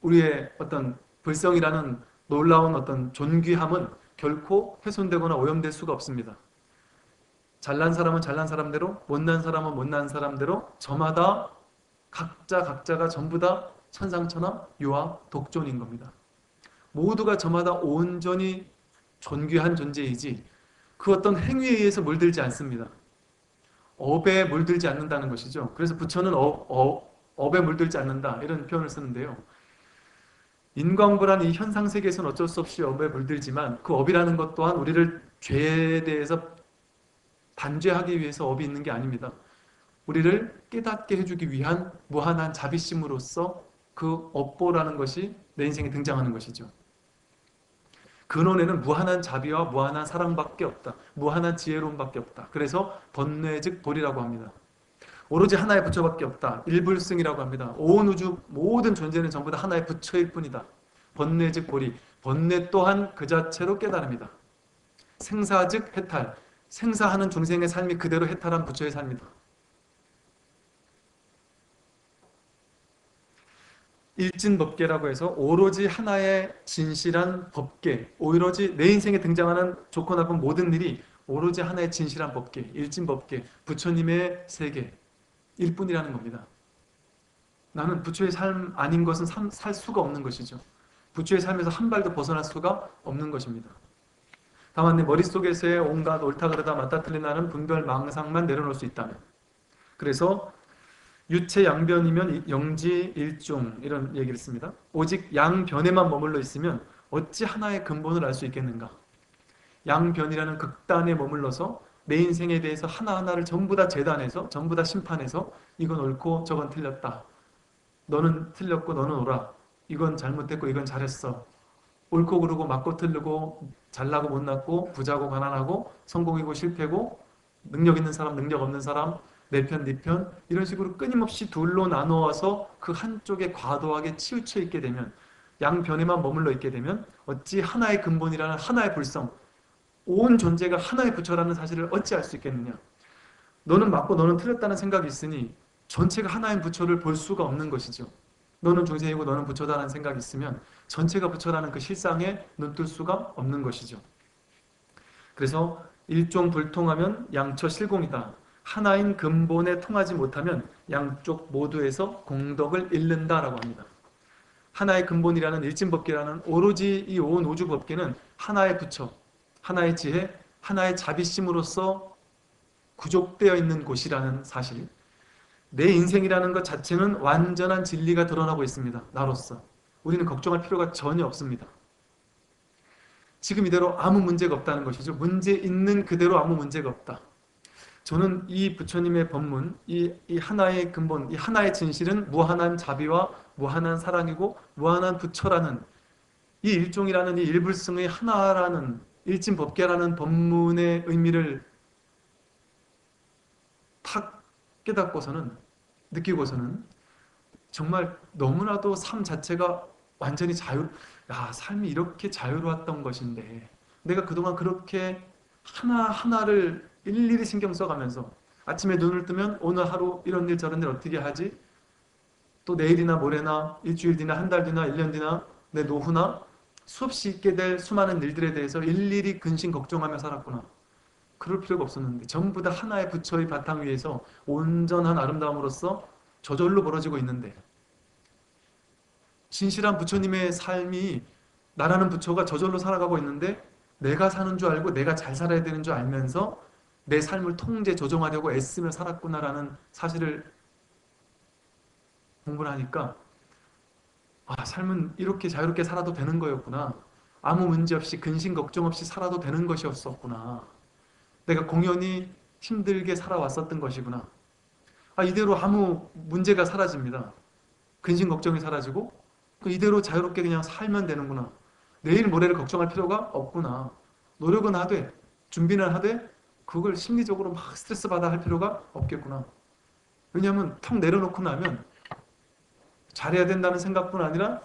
우리의 어떤 불성이라는 놀라운 어떤 존귀함은 결코 훼손되거나 오염될 수가 없습니다. 잘난 사람은 잘난 사람대로, 못난 사람은 못난 사람대로 저마다 각자가 전부 다 천상천하 유아 독존인 겁니다. 모두가 저마다 온전히 존귀한 존재이지 그 어떤 행위에 의해서 물들지 않습니다. 업에 물들지 않는다는 것이죠. 그래서 부처는 업에 물들지 않는다 이런 표현을 쓰는데요. 인과응보라는 이 현상세계에서는 어쩔 수 없이 업에 물들지만 그 업이라는 것 또한 우리를 죄에 대해서 단죄하기 위해서 업이 있는 게 아닙니다. 우리를 깨닫게 해주기 위한 무한한 자비심으로써 그 업보라는 것이 내 인생에 등장하는 것이죠. 근원에는 무한한 자비와 무한한 사랑밖에 없다. 무한한 지혜로움밖에 없다. 그래서 번뇌 즉 도리라고 합니다. 오로지 하나의 부처밖에 없다. 일불승이라고 합니다. 온 우주 모든 존재는 전부 다 하나의 부처일 뿐이다. 번뇌 즉 보리. 번뇌 또한 그 자체로 깨달음이다. 생사 즉 해탈. 생사하는 중생의 삶이 그대로 해탈한 부처의 삶이다. 일진법계라고 해서 오로지 하나의 진실한 법계, 오로지 내 인생에 등장하는 좋고 나쁜 모든 일이 오로지 하나의 진실한 법계, 일진법계, 부처님의 세계 일뿐이라는 겁니다. 나는 부처의 삶 아닌 것은 살 수가 없는 것이죠. 부처의 삶에서 한 발도 벗어날 수가 없는 것입니다. 다만 내 머릿속에서의 온갖 옳다 그르다 맞다 틀리다는 분별 망상만 내려놓을 수 있다면, 그래서 유체 양변이면 영지 일중 이런 얘기를 씁니다. 오직 양변에만 머물러 있으면 어찌 하나의 근본을 알 수 있겠는가. 양변이라는 극단에 머물러서 내 인생에 대해서 하나하나를 전부 다 재단해서 전부 다 심판해서 이건 옳고 저건 틀렸다. 너는 틀렸고 너는 옳아. 이건 잘못됐고 이건 잘했어. 옳고 그르고 맞고 틀리고 잘나고 못났고 부자고 가난하고 성공이고 실패고 능력 있는 사람 능력 없는 사람 내 편, 네 편, 이런 식으로 끊임없이 둘로 나누어서 그 한쪽에 과도하게 치우쳐 있게 되면, 양변에만 머물러 있게 되면 어찌 하나의 근본이라는 하나의 불성, 온 존재가 하나의 부처라는 사실을 어찌 알 수 있겠느냐. 너는 맞고 너는 틀렸다는 생각이 있으니 전체가 하나인 부처를 볼 수가 없는 것이죠. 너는 중생이고 너는 부처다라는 생각이 있으면 전체가 부처라는 그 실상에 눈뜰 수가 없는 것이죠. 그래서 일종불통하면 양처실공이다. 하나인 근본에 통하지 못하면 양쪽 모두에서 공덕을 잃는다라고 합니다. 하나의 근본이라는 일진법계라는 오로지 이 온 우주법계는 하나의 부처, 하나의 지혜, 하나의 자비심으로서 구족되어 있는 곳이라는 사실, 내 인생이라는 것 자체는 완전한 진리가 드러나고 있습니다. 나로서 우리는 걱정할 필요가 전혀 없습니다. 지금 이대로 아무 문제가 없다는 것이죠. 문제 있는 그대로 아무 문제가 없다. 저는 이 부처님의 법문, 이 하나의 근본, 이 하나의 진실은 무한한 자비와 무한한 사랑이고 무한한 부처라는 이 일종이라는 이 일불승의 하나라는 일진법계라는 법문의 의미를 탁 깨닫고서는, 느끼고서는 정말 너무나도 삶 자체가 완전히 삶이 이렇게 자유로웠던 것인데 내가 그동안 그렇게 하나하나를 일일이 신경 써가면서 아침에 눈을 뜨면 오늘 하루 이런 일 저런 일 어떻게 하지? 또 내일이나 모레나 일주일 뒤나 한 달 뒤나 1년 뒤나 내 노후나 수없이 있게 될 수많은 일들에 대해서 일일이 근심 걱정하며 살았구나. 그럴 필요가 없었는데 전부 다 하나의 부처의 바탕 위에서 온전한 아름다움으로써 저절로 벌어지고 있는데, 진실한 부처님의 삶이 나라는 부처가 저절로 살아가고 있는데 내가 사는 줄 알고 내가 잘 살아야 되는 줄 알면서 내 삶을 통제 조정하려고 애쓰며 살았구나라는 사실을 공부를 하니까 삶은 이렇게 자유롭게 살아도 되는 거였구나. 아무 문제 없이 근심 걱정 없이 살아도 되는 것이었었구나. 내가 공연히 힘들게 살아왔었던 것이구나. 이대로 아무 문제가 사라집니다. 근심 걱정이 사라지고 이대로 자유롭게 그냥 살면 되는구나. 내일 모레를 걱정할 필요가 없구나. 노력은 하되 준비는 하되 그걸 심리적으로 막 스트레스 받아 할 필요가 없겠구나. 왜냐하면 턱 내려놓고 나면 잘해야 된다는 생각뿐 아니라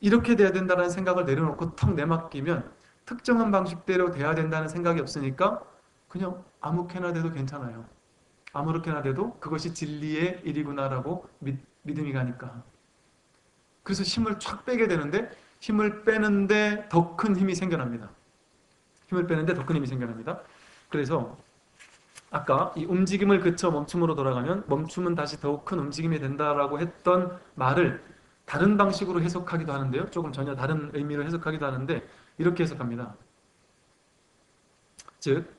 이렇게 돼야 된다는 생각을 내려놓고 턱 내맡기면 특정한 방식대로 돼야 된다는 생각이 없으니까 그냥 아무렇게나 돼도 괜찮아요. 아무렇게나 돼도 그것이 진리의 일이구나라고 믿음이 가니까. 그래서 힘을 쫙 빼게 되는데 힘을 빼는데 더 큰 힘이 생겨납니다. 힘을 빼는데 더 큰 힘이 생겨납니다. 그래서 아까 이 움직임을 그쳐 멈춤으로 돌아가면 멈춤은 다시 더욱 큰 움직임이 된다라고 했던 말을 다른 방식으로 해석하기도 하는데요. 조금 전혀 다른 의미로 해석하기도 하는데 이렇게 해석합니다. 즉,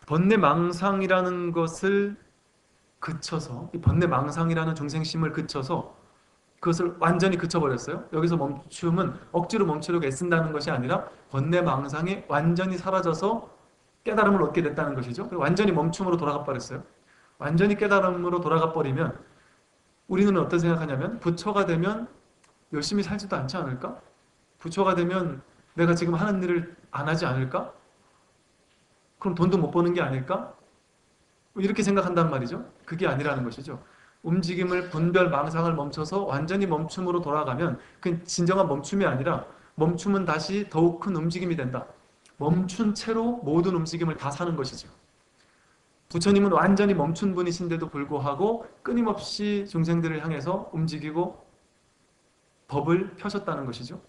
번뇌망상이라는 것을 그쳐서, 이 번뇌망상이라는 중생심을 그쳐서 그것을 완전히 그쳐버렸어요. 여기서 멈춤은 억지로 멈추려고 애쓴다는 것이 아니라 번뇌망상이 완전히 사라져서 깨달음을 얻게 됐다는 것이죠. 완전히 멈춤으로 돌아가 버렸어요. 완전히 깨달음으로 돌아가 버리면 우리는 어떤 생각하냐면 부처가 되면 열심히 살지도 않지 않을까? 부처가 되면 내가 지금 하는 일을 안 하지 않을까? 그럼 돈도 못 버는 게 아닐까? 이렇게 생각한단 말이죠. 그게 아니라는 것이죠. 움직임을 분별 망상을 멈춰서 완전히 멈춤으로 돌아가면 그 진정한 멈춤이 아니라 멈춤은 다시 더욱 큰 움직임이 된다. 멈춘 채로 모든 움직임을 다 사는 것이죠. 부처님은 완전히 멈춘 분이신데도 불구하고 끊임없이 중생들을 향해서 움직이고 법을 펴셨다는 것이죠.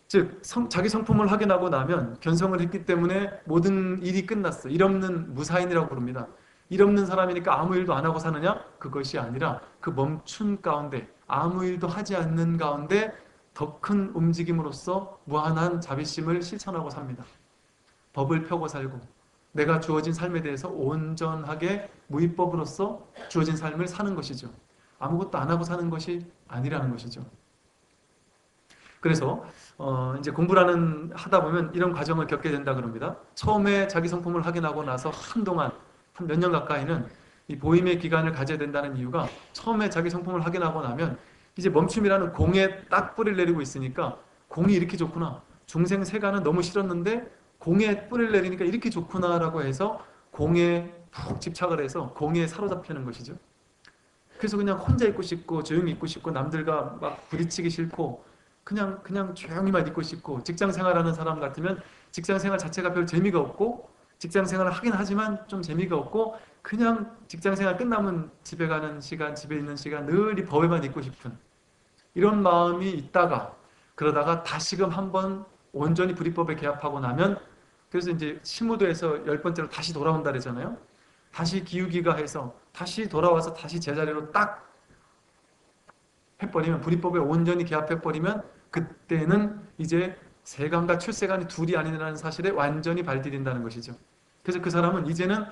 즉 자기 성품을 확인하고 나면 견성을 했기 때문에 모든 일이 끝났어. 일 없는 무사인이라고 부릅니다. 일 없는 사람이니까 아무 일도 안 하고 사느냐? 그것이 아니라 그 멈춘 가운데 아무 일도 하지 않는 가운데 더 큰 움직임으로써 무한한 자비심을 실천하고 삽니다. 법을 펴고 살고 내가 주어진 삶에 대해서 온전하게 무위법으로서 주어진 삶을 사는 것이죠. 아무것도 안 하고 사는 것이 아니라는 것이죠. 그래서 이제 공부를 하다 보면 이런 과정을 겪게 된다 그럽니다. 처음에 자기 성품을 확인하고 나서 한동안 한 몇 년 가까이는 이 보임의 기간을 가져야 된다는 이유가 처음에 자기 성품을 확인하고 나면 이제 멈춤이라는 공에 딱 뿌리를 내리고 있으니까 공이 이렇게 좋구나. 중생 세간은 너무 싫었는데 공에 뿌리를 내리니까 이렇게 좋구나라고 해서 공에 푹 집착을 해서 공에 사로잡히는 것이죠. 그래서 그냥 혼자 있고 싶고 조용히 있고 싶고 남들과 막 부딪히기 싫고 그냥 조용히만 있고 싶고, 직장 생활하는 사람 같으면 직장 생활 자체가 별 재미가 없고 직장 생활을 하긴 하지만 좀 재미가 없고 그냥 직장 생활 끝나면 집에 가는 시간, 집에 있는 시간 늘 이 법에만 있고 싶은 이런 마음이 있다가, 그러다가 다시금 한번 온전히 불이법에 개합하고 나면, 그래서 이제 신무도에서 10번째로 다시 돌아온다 그러잖아요. 다시 기우기가 해서 다시 돌아와서 다시 제자리로 딱 해버리면, 불이법에 온전히 개합해버리면 그때는 이제 세간과 출세간이 둘이 아니라는 사실에 완전히 발디딘다는 것이죠. 그래서 그 사람은 이제는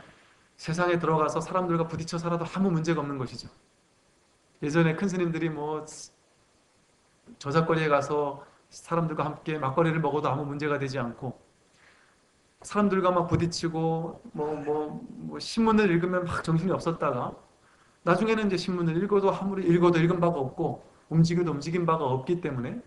세상에 들어가서 사람들과 부딪혀 살아도 아무 문제가 없는 것이죠. 예전에 큰 스님들이 뭐 저작거리에 가서 사람들과 함께 막걸리를 먹어도 아무 문제가 되지 않고, 사람들과 막 부딪히고 뭐 신문을 읽으면 막 정신이 없었다가 나중에는 이제 신문을 읽어도 아무리 읽어도 읽은 바가 없고 움직여도 움직인 바가 없기 때문에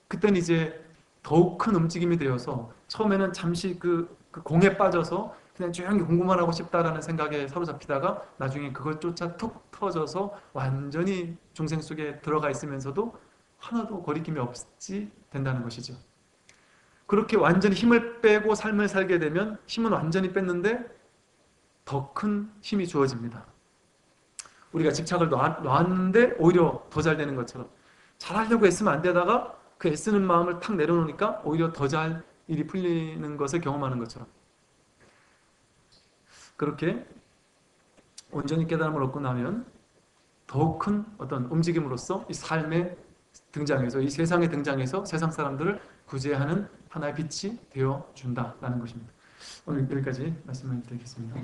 그때는 이제 더욱 큰 움직임이 되어서, 처음에는 잠시 그 공에 빠져서 그냥 조용히 공부만 하고 싶다라는 생각에 사로잡히다가 나중에 그것조차 툭 터져서 완전히 중생 속에 들어가 있으면서도 하나도 거리낌이 없이 된다는 것이죠. 그렇게 완전히 힘을 빼고 삶을 살게 되면 힘은 완전히 뺐는데 더 큰 힘이 주어집니다. 우리가 집착을 놨는데 오히려 더 잘 되는 것처럼, 잘하려고 애쓰면 안 되다가 그 애쓰는 마음을 탁 내려놓으니까 오히려 더 잘 일이 풀리는 것을 경험하는 것처럼, 그렇게 온전히 깨달음을 얻고 나면 더욱 큰 어떤 움직임으로써 이 삶의 등장해서, 이 세상에 등장해서 세상 사람들을 구제하는 하나의 빛이 되어준다라는 것입니다. 오늘 여기까지 말씀을 드리겠습니다.